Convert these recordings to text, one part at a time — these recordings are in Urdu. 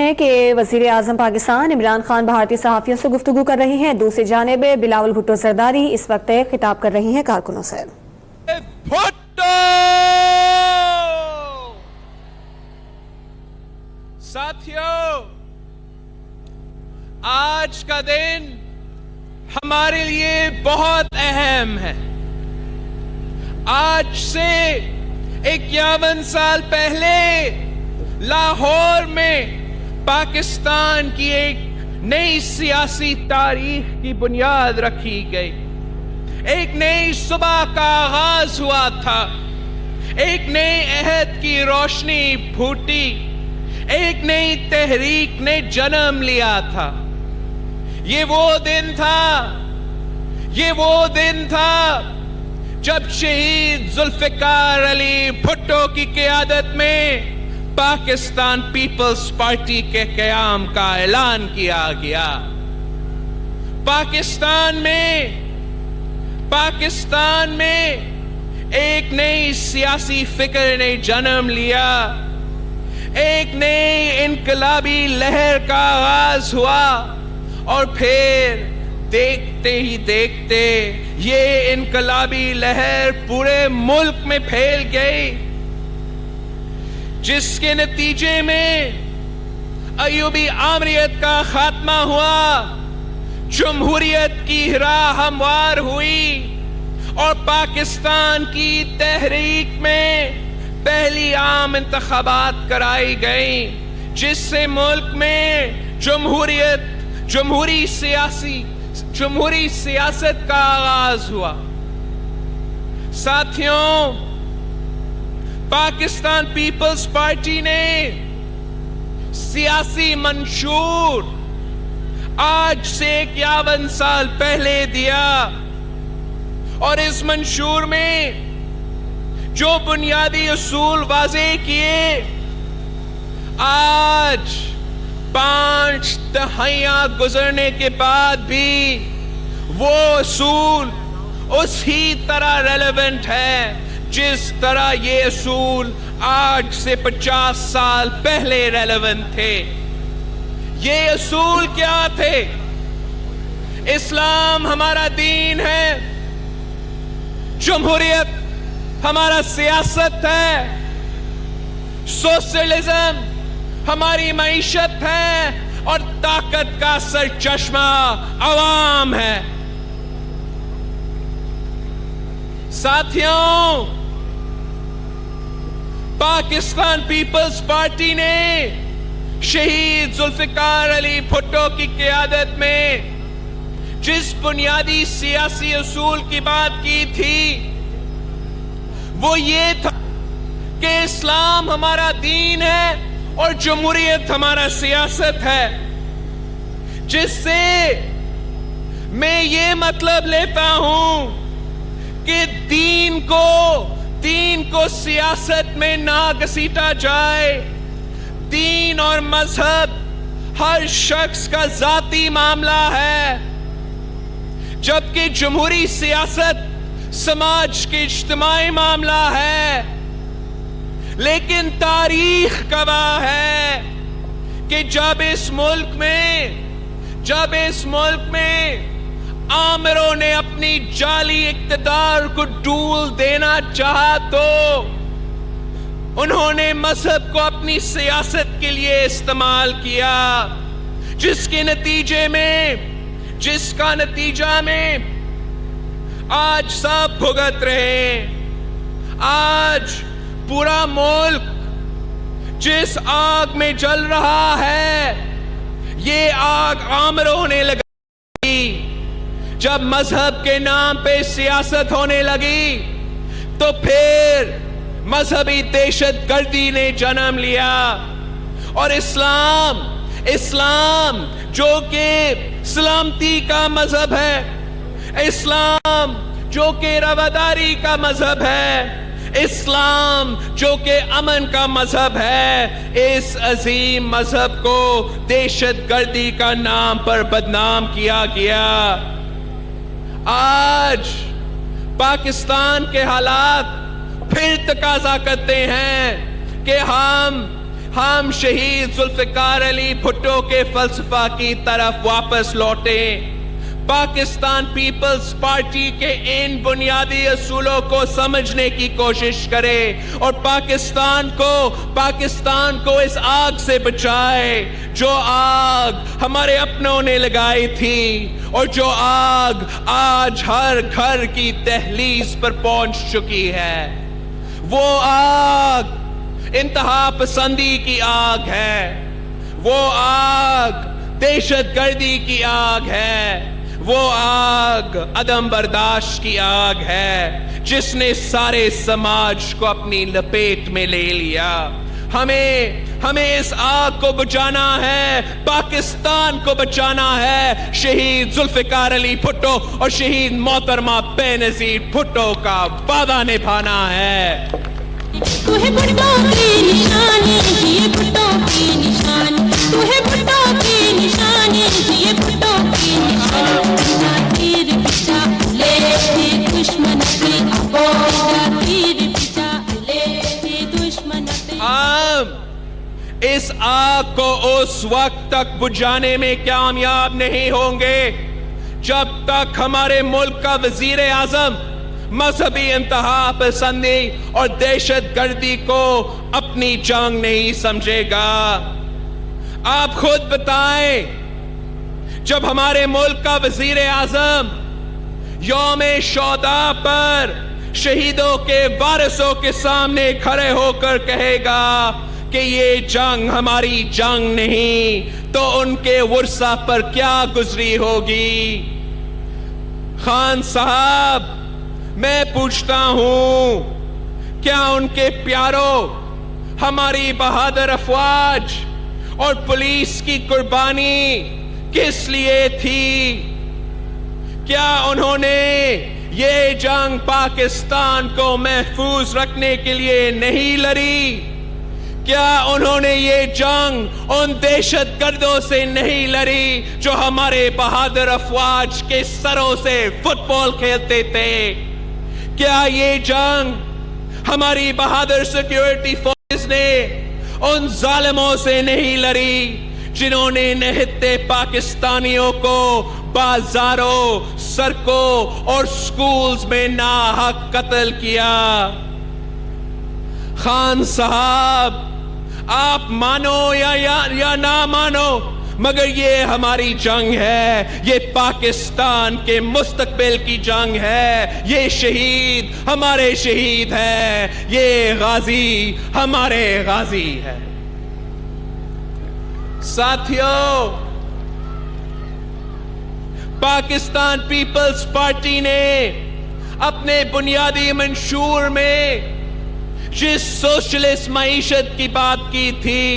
ہے کہ وزیر اعظم پاکستان عمران خان بھارتی صحافیوں سے گفتگو کر رہے ہیں۔ دوسری جانب بلاول بھٹو زرداری اس وقت خطاب کر رہی ہیں کارکنوں سے۔ بھٹو ساتھیوں، آج کا دن ہمارے لیے بہت اہم ہے۔ آج سے 51 سال پہلے لاہور میں پاکستان کی ایک نئی سیاسی تاریخ کی بنیاد رکھی گئی۔ ایک نئی صبح کا آغاز ہوا تھا، ایک نئے عہد کی روشنی پھوٹی، ایک نئی تحریک نے جنم لیا تھا۔ یہ وہ دن تھا جب شہید ذوالفقار علی بھٹو کی قیادت میں پاکستان پیپلز پارٹی کے قیام کا اعلان کیا گیا۔ پاکستان میں ایک نئی سیاسی فکر نے جنم لیا، ایک نئی انقلابی لہر کا آغاز ہوا، اور پھر دیکھتے ہی دیکھتے یہ انقلابی لہر پورے ملک میں پھیل گئی، جس کے نتیجے میں ایوبی آمریت کا خاتمہ ہوا، جمہوریت کی راہ ہموار ہوئی، اور پاکستان کی تحریک میں پہلی عام انتخابات کرائی گئیں، جس سے ملک میں جمہوری سیاست کا آغاز ہوا۔ ساتھیوں، پاکستان پیپلز پارٹی نے سیاسی منشور آج سے 51 سال پہلے دیا، اور اس منشور میں جو بنیادی اصول واضح کیے، آج 5 دہائیاں گزرنے کے بعد بھی وہ اصول اسی طرح ریلیونٹ ہے جس طرح یہ اصول آج سے 50 سال پہلے ریلیونٹ تھے۔ یہ اصول کیا تھے؟ اسلام ہمارا دین ہے، جمہوریت ہمارا سیاست ہے، سوشلزم ہماری معیشت ہے، اور طاقت کا سرچشمہ عوام ہے۔ ساتھیوں، پاکستان پیپلز پارٹی نے شہید ذوالفقار علی بھٹو کی قیادت میں جس بنیادی سیاسی اصول کی بات کی تھی، وہ یہ تھا کہ اسلام ہمارا دین ہے اور جمہوریت ہمارا سیاست ہے، جس سے میں یہ مطلب لیتا ہوں کہ دین کو سیاست میں نہ گھسیٹا جائے۔ دین اور مذہب ہر شخص کا ذاتی معاملہ ہے، جبکہ جمہوری سیاست سماج کے اجتماعی معاملہ ہے۔ لیکن تاریخ گواہ ہے کہ جب اس ملک میں آمروں نے اپنی جعلی اقتدار کو ڈول دینا چاہا تو انہوں نے مذہب کو اپنی سیاست کے لیے استعمال کیا، جس کا نتیجہ میں آج سب بھگت رہے ہیں۔ آج پورا ملک جس آگ میں جل رہا ہے، یہ آگ آمروں نے لگائی۔ جب مذہب کے نام پہ سیاست ہونے لگی تو پھر مذہبی دہشت گردی نے جنم لیا، اور اسلام جو کہ سلامتی کا مذہب ہے، اسلام جو کہ رواداری کا مذہب ہے، اسلام جو کہ امن کا مذہب ہے، اس عظیم مذہب کو دہشت گردی کا نام پر بدنام کیا گیا۔ آج پاکستان کے حالات پھر تقاضا کرتے ہیں کہ ہم شہید ذوالفقار علی بھٹو کے فلسفہ کی طرف واپس لوٹیں، پاکستان پیپلز پارٹی کے ان بنیادی اصولوں کو سمجھنے کی کوشش کرے اور پاکستان کو اس آگ سے بچائے جو آگ ہمارے اپنوں نے لگائی تھی اور جو آگ آج ہر گھر کی دہلیز پر پہنچ چکی ہے۔ وہ آگ انتہا پسندی کی آگ ہے، وہ آگ دہشت گردی کی آگ ہے، وہ آگ عدم برداشت کی آگ ہے جس نے سارے سماج کو اپنی لپیٹ میں لے لیا۔ ہمیں اس آگ کو بچانا ہے، پاکستان کو بچانا ہے، شہید ذوالفقار علی بھٹو اور شہید محترمہ بے نظیر بھٹو کا وعدہ نبھانا ہے۔ تو ہے بھٹو کی نشانی، یہ بھٹو کی نشانی، تو ہے بھٹو کی نشانی، یہ بھٹو کی نشانی، تیر پچا لے دشمن پہ، تیر پچا لے دشمن پہ۔ ہم اس آگ کو اس وقت تک بجھانے میں کامیاب نہیں ہوں گے جب تک ہمارے ملک کا وزیر اعظم مذہبی انتہا پسندی اور دہشت گردی کو اپنی جنگ نہیں سمجھے گا۔ آپ خود بتائیں، جب ہمارے ملک کا وزیر اعظم یوم شہداء پر شہیدوں کے وارثوں کے سامنے کھڑے ہو کر کہے گا کہ یہ جنگ ہماری جنگ نہیں، تو ان کے ورثہ پر کیا گزری ہوگی؟ خان صاحب، میں پوچھتا ہوں، کیا ان کے پیاروں، ہماری بہادر افواج اور پولیس کی قربانی کس لیے تھی؟ کیا انہوں نے یہ جنگ پاکستان کو محفوظ رکھنے کے لیے نہیں لڑی؟ کیا انہوں نے یہ جنگ ان دہشت گردوں سے نہیں لڑی جو ہمارے بہادر افواج کے سروں سے فٹ بال کھیلتے تھے؟ کیا یہ جنگ ہماری بہادر سیکیورٹی فورسز نے ان ظالموں سے نہیں لڑی جنہوں نے نہتے پاکستانیوں کو بازاروں، سڑکوں اور سکولز میں ناحق قتل کیا؟ خان صاحب، آپ مانو یا نہ مانو، مگر یہ ہماری جنگ ہے، یہ پاکستان کے مستقبل کی جنگ ہے، یہ شہید ہمارے شہید ہے، یہ غازی ہمارے غازی ہے۔ ساتھیوں، پاکستان پیپلز پارٹی نے اپنے بنیادی منشور میں جس سوشلسٹ معیشت کی بات کی تھی،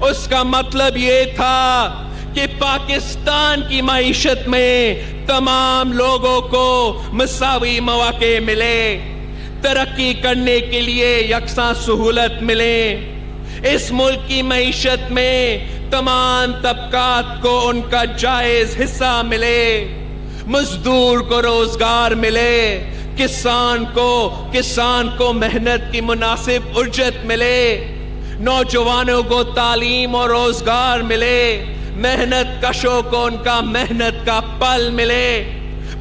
اس کا مطلب یہ تھا کہ پاکستان کی معیشت میں تمام لوگوں کو مساوی مواقع ملے، ترقی کرنے کے لیے یکساں سہولت ملے، اس ملک کی معیشت میں تمام طبقات کو ان کا جائز حصہ ملے، مزدور کو روزگار ملے، کسان کو محنت کی مناسب اجرت ملے، نوجوانوں کو تعلیم اور روزگار ملے، محنت کشوں کو ان کا محنت کا پل ملے،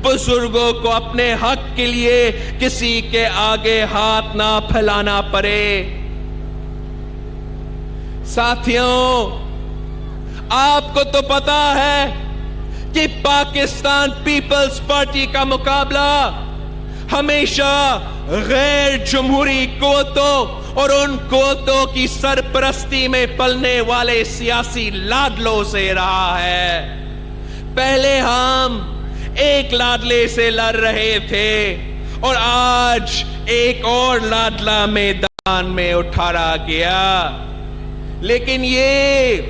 بزرگوں کو اپنے حق کے لیے کسی کے آگے ہاتھ نہ پھیلانا پڑے۔ ساتھیوں، آپ کو تو پتا ہے کہ پاکستان پیپلز پارٹی کا مقابلہ ہمیشہ غیر جمہوری قوتوں اور ان قوتوں کی سرپرستی میں پلنے والے سیاسی لاڈلوں سے رہا ہے۔ پہلے ہم ایک لاڈلے سے لڑ رہے تھے اور آج ایک اور لاڈلا میدان میں اٹھارا گیا، لیکن یہ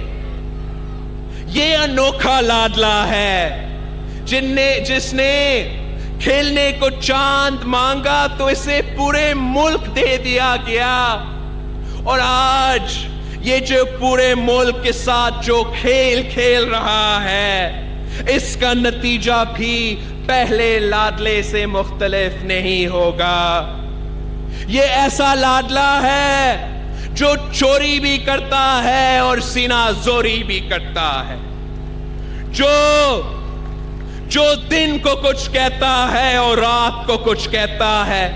انوکھا لاڈلا ہے جس نے کھیلنے کو چاند مانگا تو اسے پورے ملک دے دیا گیا، اور آج یہ جو پورے ملک کے ساتھ جو کھیل رہا ہے، اس کا نتیجہ بھی پہلے لاڈلے سے مختلف نہیں ہوگا۔ یہ ایسا لاڈلا ہے جو چوری بھی کرتا ہے اور سینہ زوری بھی کرتا ہے, جو دن کو کچھ کہتا ہے اور رات کو کچھ کہتا ہے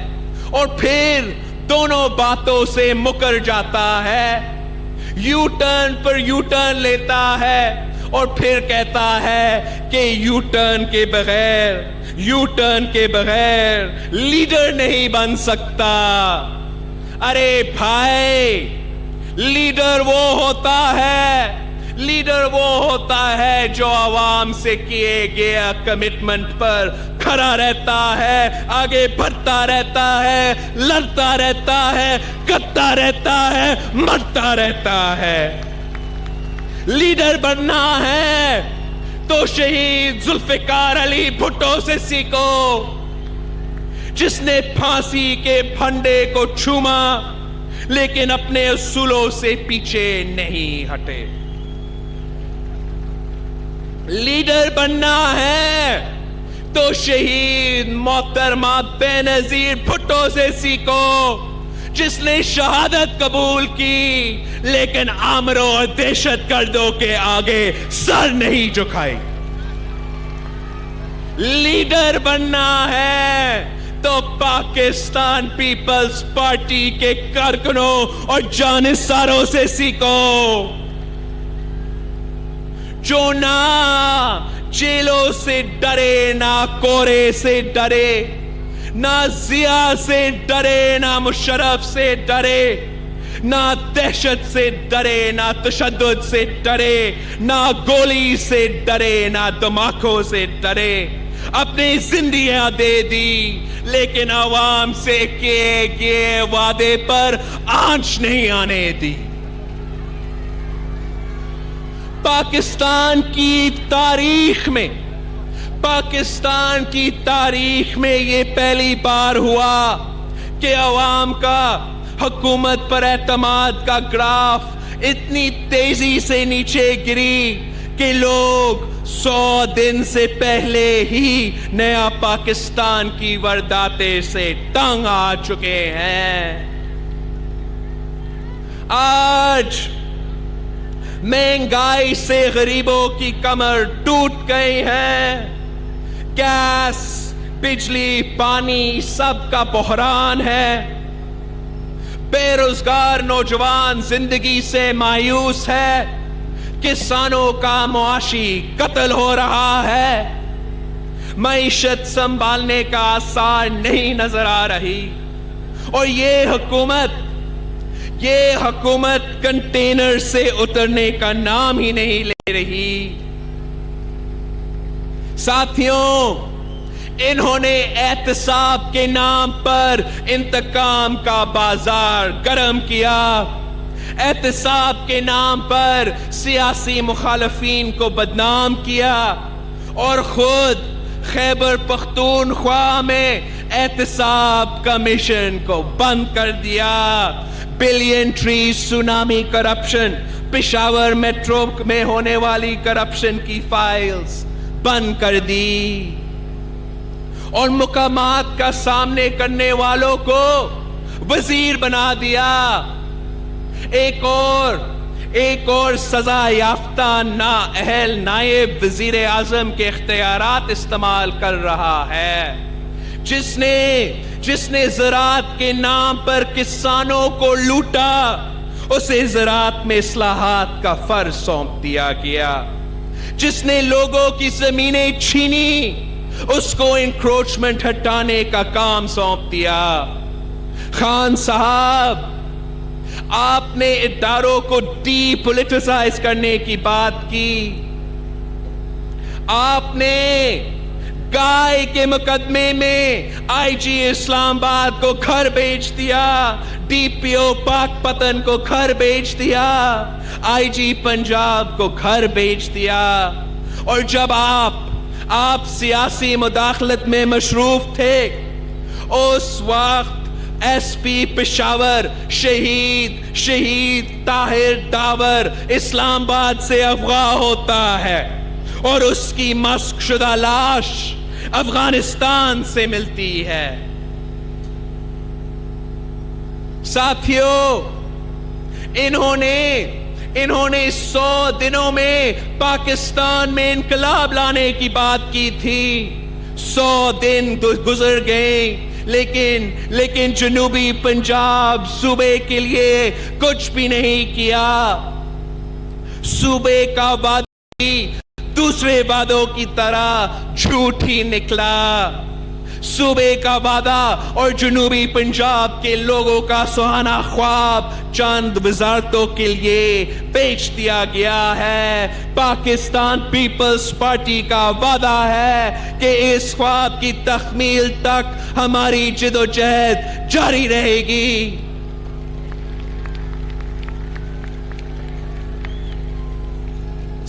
اور پھر دونوں باتوں سے مکر جاتا ہے, you turn per you turn لیتا ہے اور پھر کہتا ہے کہ یو ٹرن کے بغیر لیڈر نہیں بن سکتا. ارے بھائی, لیڈر وہ ہوتا ہے جو عوام سے کیے گئے کمٹمنٹ پر کھڑا رہتا ہے, آگے بڑھتا رہتا ہے, لڑتا رہتا ہے, کرتا رہتا ہے, مرتا رہتا ہے. لیڈر بننا ہے تو شہید ذوالفقار علی بھٹو سے سیکھو, جس نے پھانسی کے پھنڈے کو چھوما لیکن اپنے اصولوں سے پیچھے نہیں ہٹے. لیڈر بننا ہے تو شہید محترمہ بے نظیر بھٹو سے سیکھو, جس نے شہادت قبول کی لیکن آمروں اور دہشت گردوں کے آگے سر نہیں جھکائی. لیڈر بننا ہے تو پاکستان پیپلز پارٹی کے کارکنوں اور جانشینوں سے سیکھو, جو نہ جیلوں سے ڈرے, نہ کورے سے ڈرے, نہ ضیاء سے ڈرے, نہ مشرف سے ڈرے, نہ دہشت سے ڈرے, نہ تشدد سے ڈرے, نہ گولی سے ڈرے, نہ دھماکوں سے ڈرے. اپنی زندگیاں دے دی لیکن عوام سے کیے گئے وعدے پر آنچ نہیں آنے دی. پاکستان کی تاریخ میں یہ پہلی بار ہوا کہ عوام کا حکومت پر اعتماد کا گراف اتنی تیزی سے نیچے گری کہ لوگ 100 دن سے پہلے ہی نیا پاکستان کی وارداتیں سے تنگ آ چکے ہیں. آج مہنگائی سے غریبوں کی کمر ٹوٹ گئی ہے. گیس, بجلی, پانی سب کا بحران ہے. بے روزگار نوجوان زندگی سے مایوس ہے. کسانوں کا معاشی قتل ہو رہا ہے. معیشت سنبھالنے کا آثار نہیں نظر آ رہی اور یہ حکومت کنٹینر سے اترنے کا نام ہی نہیں لے رہی. ساتھیوں, انہوں نے احتساب کے نام پر انتقام کا بازار گرم کیا. احتساب کے نام پر سیاسی مخالفین کو بدنام کیا اور خود خیبر پختونخوا میں احتساب کمیشن کو بند کر دیا. Billion tree tsunami corruption, Peshawar metro میں ہونے والی کرپشن کی فائلز بند کر دی اور مقامات کا سامنے کرنے والوں کو وزیر بنا دیا. ایک اور سزا یافتہ نااہل نائب وزیر اعظم کے اختیارات استعمال کر رہا ہے, جس نے زراعت کے نام پر کسانوں کو لوٹا. اسے زراعت میں اصلاحات کا فرض سونپ دیا گیا. جس نے لوگوں کی زمینیں چھینی, اس کو انکروچمنٹ ہٹانے کا کام سونپ دیا. خان صاحب, آپ نے اداروں کو ڈی پولیٹیسائز کرنے کی بات کی. آپ نے گائے کے مقدمے میں آئی جی اسلام آباد کو گھر بیچ دیا, ڈی پی او پاک پتن کو گھر بیچ دیا, آئی جی پنجاب کو گھر بیچ دیا. اور جب آپ سیاسی مداخلت میں مصروف تھے, اس وقت ایس پی پشاور شہید طاہر داور اسلام آباد سے اغوا ہوتا ہے اور اس کی مسخ شدہ لاش افغانستان سے ملتی ہے. ساتھیوں, انہوں نے 100 دنوں میں پاکستان میں انقلاب لانے کی بات کی تھی. 100 دن گزر گئے لیکن جنوبی پنجاب صوبے کے لیے کچھ بھی نہیں کیا. صوبے کا وعدہ دوسرے وعدوں کی طرح جھوٹ ہی نکلا. صوبے کا وعدہ اور جنوبی پنجاب کے لوگوں کا سہانا خواب چند وزارتوں کے لیے بیچ دیا گیا ہے. پاکستان پیپلز پارٹی کا وعدہ ہے کہ اس خواب کی تکمیل تک ہماری جدوجہد جاری رہے گی.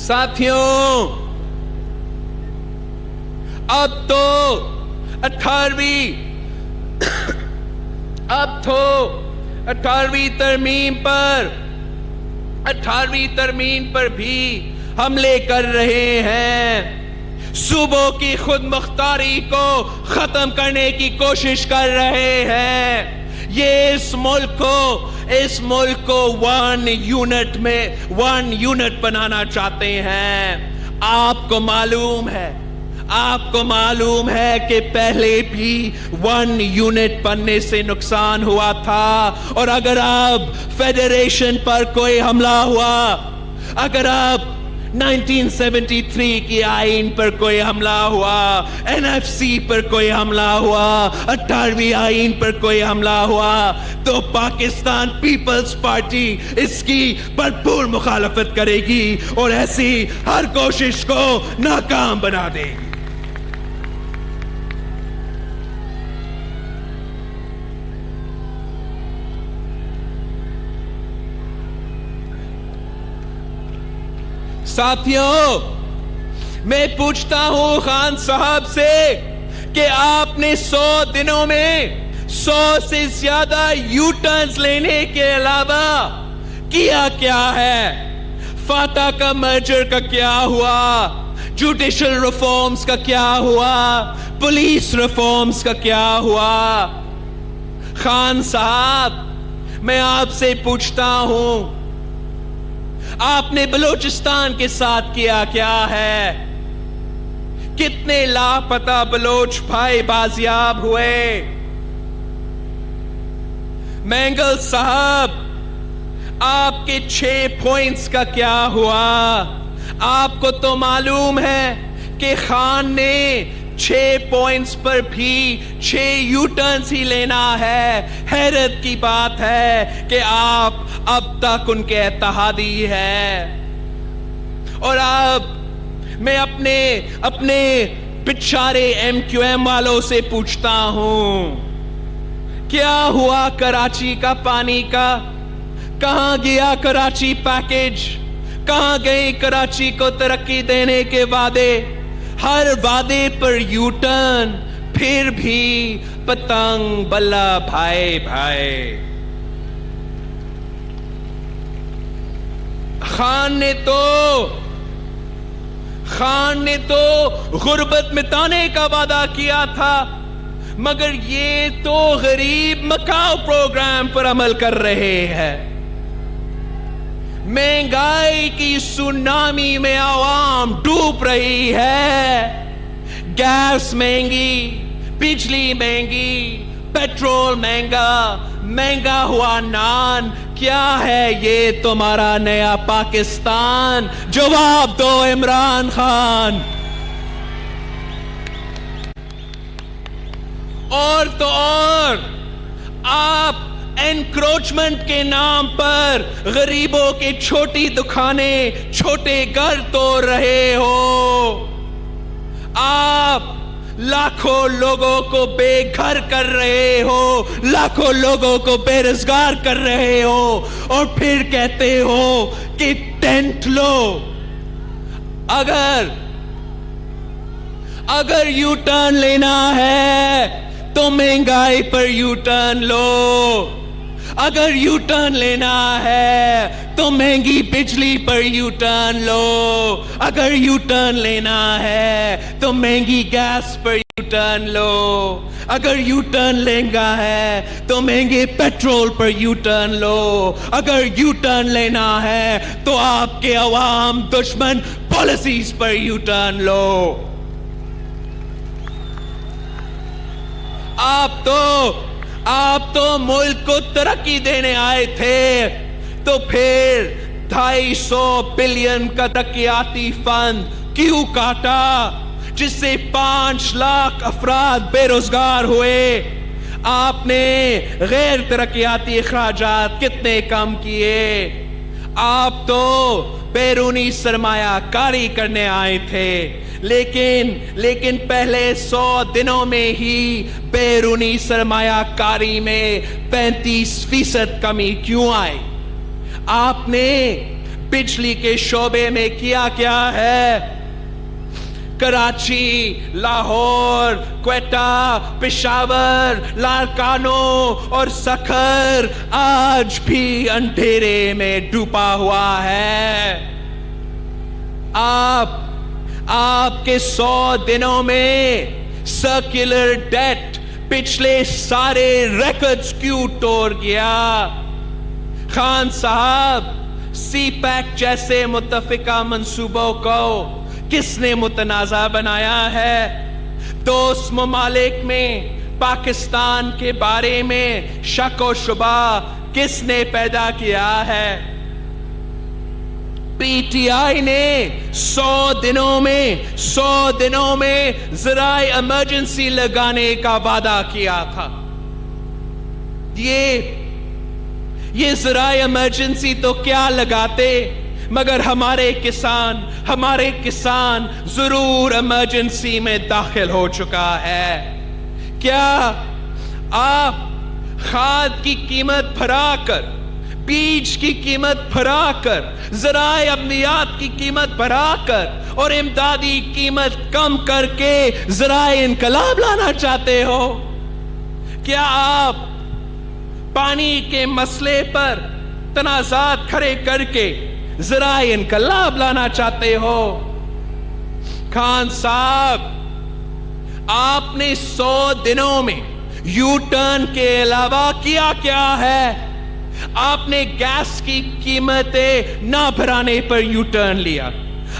ساتھیوں، اب تو 18ویں ترمیم پر بھی حملے کر رہے ہیں. صوبوں کی خود مختاری کو ختم کرنے کی کوشش کر رہے ہیں. یہ اس ملک کو ون یونٹ بنانا چاہتے ہیں. آپ کو معلوم ہے کہ پہلے بھی 1 یونٹ بننے سے نقصان ہوا تھا. اور اگر اب فیڈریشن پر کوئی حملہ ہوا، اگر اب 1973 کی آئین پر کوئی حملہ ہوا، NFC پر کوئی حملہ ہوا، 18ویں آئین پر کوئی حملہ ہوا، تو پاکستان پیپلز پارٹی اس کی بھرپور مخالفت کرے گی اور ایسی ہر کوشش کو ناکام بنا دے گی. ساتھیوں، میں پوچھتا ہوں خان صاحب سے کہ آپ نے 100 دنوں میں 100 سے زیادہ یو ٹرنز لینے کے علاوہ کیا کیا ہے؟ فاٹا کا مرجر کا کیا ہوا؟ جوڈیشل ریفارمز کا کیا ہوا؟ پولیس ریفارمز کا کیا ہوا؟ خان صاحب، میں آپ سے پوچھتا ہوں، آپ نے بلوچستان کے ساتھ کیا کیا ہے؟ کتنے لاپتہ بلوچ بھائی بازیاب ہوئے؟ مینگل صاحب، آپ کے 6 پوائنٹس کا کیا ہوا؟ آپ کو تو معلوم ہے کہ خان نے 6 پوائنٹس پر بھی 6 یو ٹرنز ہی لینا ہے. حیرت کی بات ہے کہ آپ اب تک ان کے اتحادی ہے. اور اب میں اپنے بچارے MQM والوں سے پوچھتا ہوں، کیا ہوا کراچی کا پانی کا؟ کہاں گیا کراچی پیکج؟ کہاں گئی کراچی کو ترقی دینے کے وعدے؟ ہر وعدے پر یو ٹرن، پھر بھی پتنگ بلا بھائی بھائی. خان نے تو غربت مٹانے کا وعدہ کیا تھا، مگر یہ تو غریب مکاؤ پروگرام پر عمل کر رہے ہیں. مہنگائی کی سونامی میں عوام ڈوب رہی ہے. گیس مہنگی، بجلی مہنگی، پیٹرول مہنگا ہوا نان. کیا ہے یہ تمہارا نیا پاکستان؟ جواب دو عمران خان. اور تو اور آپ انکروچمنٹ کے نام پر غریبوں کے چھوٹی دکانیں، چھوٹے گھر توڑ رہے ہو. آپ لاکھوں لوگوں کو بے گھر کر رہے ہو، لاکھوں لوگوں کو بے روزگار کر رہے ہو، اور پھر کہتے ہو کہ ٹینٹ لو. اگر یو ٹرن لینا ہے تو مہنگائی پر یو ٹرن لو. اگر یو ٹرن لینا ہے تو مہنگی بجلی پر یو ٹرن لو، اگر یو ٹرن لینا ہے تو مہنگی گیس پر یو ٹرن لو، اگر یو ٹرن لینا ہے تو مہنگے پیٹرول پر یو ٹرن لو، اگر یو ٹرن لینا ہے تو آپ کے عوام دشمن پالیسیز پر یو ٹرن لو۔ آپ تو ملک کو ترقی دینے آئے تھے، تو پھر 250 بلین کا ترقیاتی فنڈ کیوں کاٹا جس سے 5 لاکھ افراد بے روزگار ہوئے؟ آپ نے غیر ترقیاتی اخراجات کتنے کم کیے؟ آپ تو بیرونی سرمایہ کاری کرنے آئے تھے، لیکن پہلے 100 دنوں میں ہی بیرونی سرمایہ کاری میں 35% کمی کیوں آئی؟ آپ نے بجلی کے شعبے میں کیا ہے؟ کراچی، لاہور، کوئٹہ، پشاور، لاڑکانو اور سکھر آج بھی اندھیرے میں ڈوبا ہوا ہے۔ آپ کے 100 دنوں میں سرکولر ڈیٹ پچھلے سارے ریکارڈز کیوں توڑ گیا؟ خان صاحب، سی پیک جیسے متفقہ منصوبوں کو کس نے متنازع بنایا ہے؟ دوست ممالک میں پاکستان کے بارے میں شک و شبہ کس نے پیدا کیا ہے؟ پی ٹی آئی نے 100 دنوں میں ذرائع ایمرجنسی لگانے کا وعدہ کیا تھا۔ یہ ذرائع ایمرجنسی تو کیا لگاتے، مگر ہمارے کسان ضرور ایمرجنسی میں داخل ہو چکا ہے۔ کیا آپ کھاد کی قیمت بڑھا کر، بیج کی قیمت بڑھا کر، ذرائع امداد کی قیمت بڑھا کر اور امدادی قیمت کم کر کے ذرائع انقلاب لانا چاہتے ہو؟ کیا آپ پانی کے مسئلے پر تنازعات کھڑے کر کے ذرائع انقلاب لانا چاہتے ہو؟ خان صاحب، آپ نے 100 دنوں میں یو ٹرن کے علاوہ کیا ہے؟ آپ نے گیس کی قیمتیں نہ بڑھانے پر یو ٹرن لیا،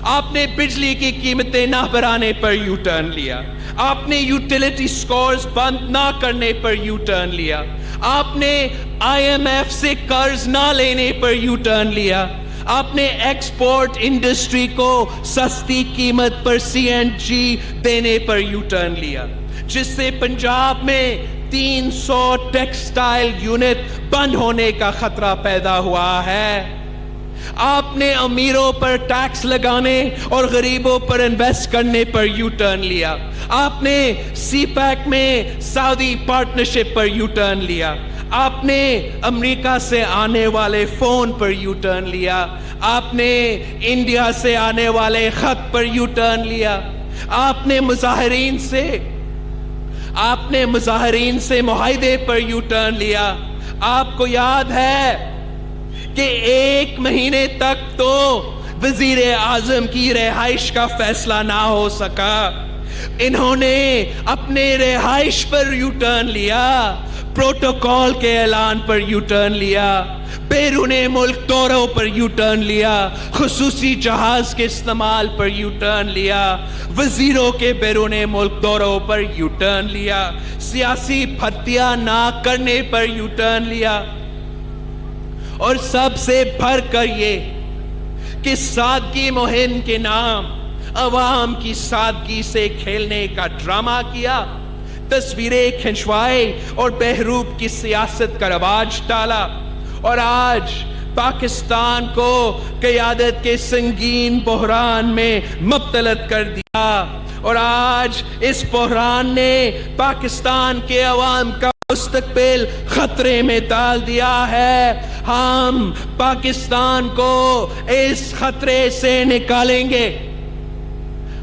آپ نے بجلی کی قیمتیں نہ بڑھانے پر یو ٹرن لیا، آپ نے یوٹیلیٹی سکورز بند نہ کرنے پر یو ٹرن لیا، آپ نے آئی ایم ایف سے قرض نہ لینے پر یو ٹرن لیا، آپ نے ایکسپورٹ انڈسٹری کو سستی قیمت پر سی این جی دینے پر یو ٹرن لیا، جس سے پنجاب میں 300 ٹیکسٹائل یونٹ بند ہونے کا خطرہ پیدا ہوا ہے۔ آپ نے امیروں پر ٹیکس لگانے اور غریبوں پر انویسٹ کرنے پر یو ٹرن لیا، آپ نے سی پیک میں سعودی پارٹنرشپ پر یو ٹرن لیا، آپ نے امریکہ سے آنے والے فون پر یو ٹرن لیا، آپ نے انڈیا سے آنے والے خط پر یو ٹرن لیا، آپ نے مظاہرین سے معاہدے پر یو ٹرن لیا۔ آپ کو یاد ہے کہ 1 مہینے تک تو وزیر اعظم کی رہائش کا فیصلہ نہ ہو سکا، انہوں نے اپنے رہائش پر یو ٹرن لیا، پروٹوکول کے اعلان پر یو ٹرن لیا، بیرون ملک دوروں پر یو ٹرن لیا، خصوصی جہاز کے استعمال پر یو ٹرن لیا، وزیروں کے بیرون ملک دوروں پر یو ٹرن لیا، سیاسی بھرتیاں نہ کرنے پر یو ٹرن لیا، اور سب سے بڑھ کر یہ کہ سادگی مہم کے نام عوام کی سادگی سے کھیلنے کا ڈرامہ کیا، تصویریں کھنچوائے اور بہروپ کی سیاست کا رواج ڈالا، اور آج پاکستان کو قیادت کے سنگین بحران میں مبتلا کر دیا، اور آج اس بحران نے پاکستان کے عوام کا مستقبل خطرے میں ڈال دیا ہے۔ ہم پاکستان کو اس خطرے سے نکالیں گے،